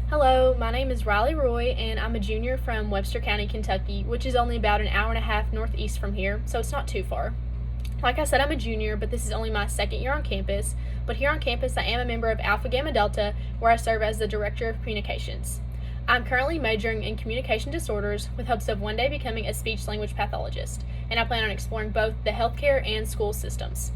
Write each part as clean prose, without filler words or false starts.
Hello, my name is Riley Roy, and I'm a junior from Webster County, Kentucky, which is only about an hour and a half northeast from here, so it's not too far. Like I said, I'm a junior, but this is only my second year on campus. But here on campus, I am a member of Alpha Gamma Delta, where I serve as the Director of Communications. I'm currently majoring in communication disorders with hopes of one day becoming a speech-language pathologist, and I plan on exploring both the healthcare and school systems.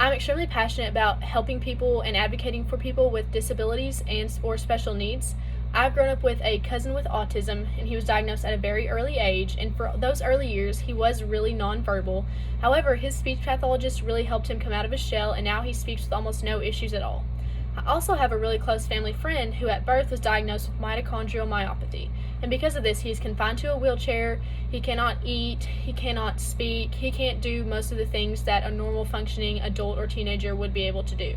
I'm extremely passionate about helping people and advocating for people with disabilities and or special needs. I've grown up with a cousin with autism, and he was diagnosed at a very early age, and for those early years, he was really nonverbal. However, his speech pathologist really helped him come out of his shell, and now he speaks with almost no issues at all. I also have a really close family friend who at birth was diagnosed with mitochondrial myopathy, and because of this, he is confined to a wheelchair. He cannot eat, he cannot speak, he can't do most of the things that a normal functioning adult or teenager would be able to do.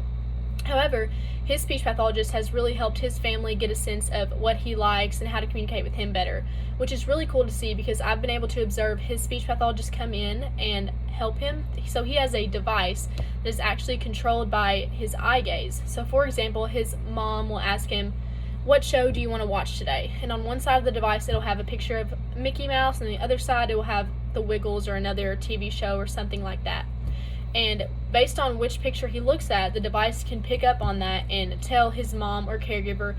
However, his speech pathologist has really helped his family get a sense of what he likes and how to communicate with him better, which is really cool to see because I've been able to observe his speech pathologist come in and help him. So he has a device that is actually controlled by his eye gaze. So for example, his mom will ask him, "What show do you want to watch today?" And on one side of the device, it'll have a picture of Mickey Mouse, and on the other side, it will have The Wiggles or another TV show or something like that. And based on which picture he looks at, the device can pick up on that and tell his mom or caregiver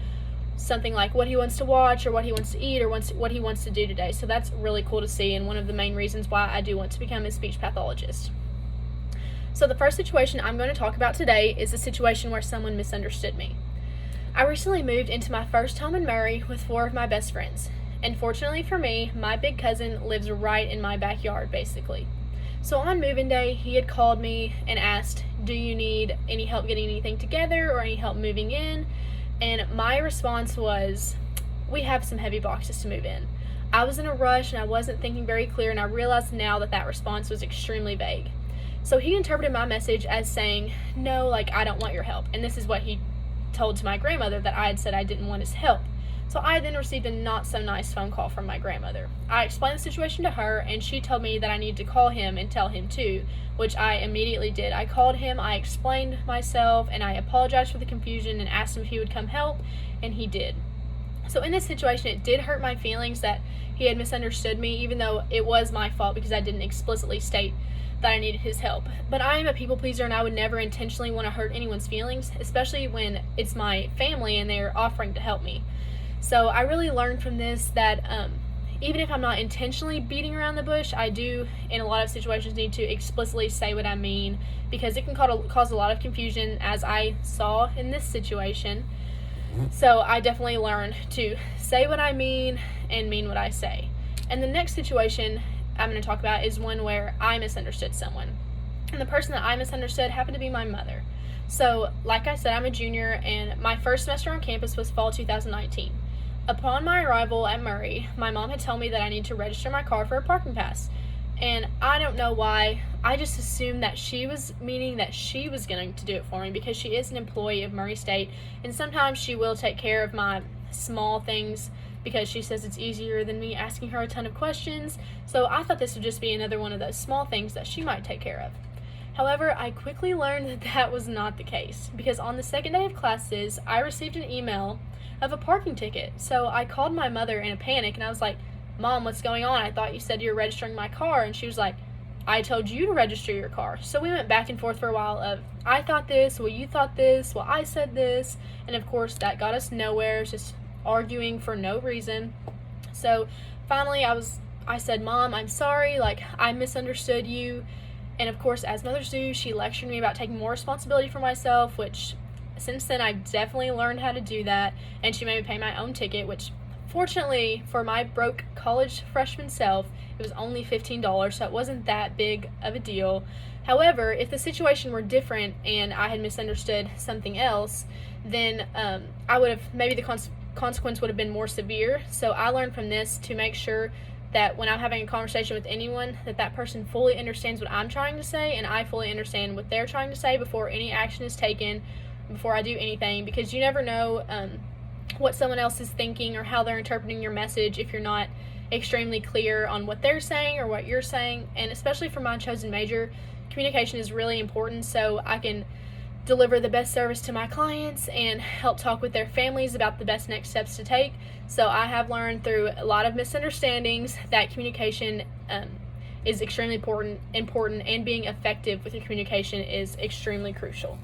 something like what he wants to watch or what he wants to eat or what he wants to do today. So that's really cool to see, and one of the main reasons why I do want to become a speech pathologist. So the first situation I'm going to talk about today is a situation where someone misunderstood me. I recently moved into my first home in Murray with 4 of my best friends. And fortunately for me, my big cousin lives right in my backyard, basically. So on move-in day, he had called me and asked, "Do you need any help getting anything together or any help moving in?" And my response was, "We have some heavy boxes to move in." I was in a rush and I wasn't thinking very clear, and I realized now that that response was extremely vague. So he interpreted my message as saying, "No, I don't want your help." And this is what he told to my grandmother, that I had said I didn't want his help. So I then received a not so nice phone call from my grandmother. I explained the situation to her, and she told me that I needed to call him and tell him too, which I immediately did. I called him, I explained myself, and I apologized for the confusion and asked him if he would come help, and he did. So in this situation, it did hurt my feelings that he had misunderstood me, even though it was my fault because I didn't explicitly state that I needed his help. But I am a people pleaser, and I would never intentionally want to hurt anyone's feelings, especially when it's my family and they're offering to help me. So I really learned from this that even if I'm not intentionally beating around the bush, I do, in a lot of situations, need to explicitly say what I mean, because it can cause a lot of confusion, as I saw in this situation. So I definitely learned to say what I mean and mean what I say. And the next situation I'm going to talk about is one where I misunderstood someone. And the person that I misunderstood happened to be my mother. So, like I said, I'm a junior, and my first semester on campus was fall 2019. Upon my arrival at Murray, my mom had told me that I need to register my car for a parking pass. And I don't know why, I just assumed that she was meaning that she was going to do it for me, because she is an employee of Murray State, and sometimes she will take care of my small things because she says it's easier than me asking her a ton of questions. So I thought this would just be another one of those small things that she might take care of. However, I quickly learned that that was not the case, because on the second day of classes, I received an email of a parking ticket. So I called my mother in a panic, and I was like, "Mom, what's going on? I thought you said you were registering my car." And she was like, "I told you to register your car." So we went back and forth for a while of, I thought this, well, you thought this, well, I said this. And of course, that got us nowhere, just arguing for no reason. So finally, I said, "Mom, I'm sorry, I misunderstood you." And of course, as mothers do, she lectured me about taking more responsibility for myself, which since then I've definitely learned how to do that. And she made me pay my own ticket, which fortunately for my broke college freshman self, it was only $15, so it wasn't that big of a deal. However, if the situation were different and I had misunderstood something else, then I would have, maybe the consequence would have been more severe. So I learned from this to make sure that when I'm having a conversation with anyone, that person fully understands what I'm trying to say, and I fully understand what they're trying to say before any action is taken, before I do anything, because you never know what someone else is thinking or how they're interpreting your message if you're not extremely clear on what they're saying or what you're saying. And especially for my chosen major, communication is really important, so I can deliver the best service to my clients and help talk with their families about the best next steps to take. So I have learned through a lot of misunderstandings that communication is extremely important, and being effective with your communication is extremely crucial.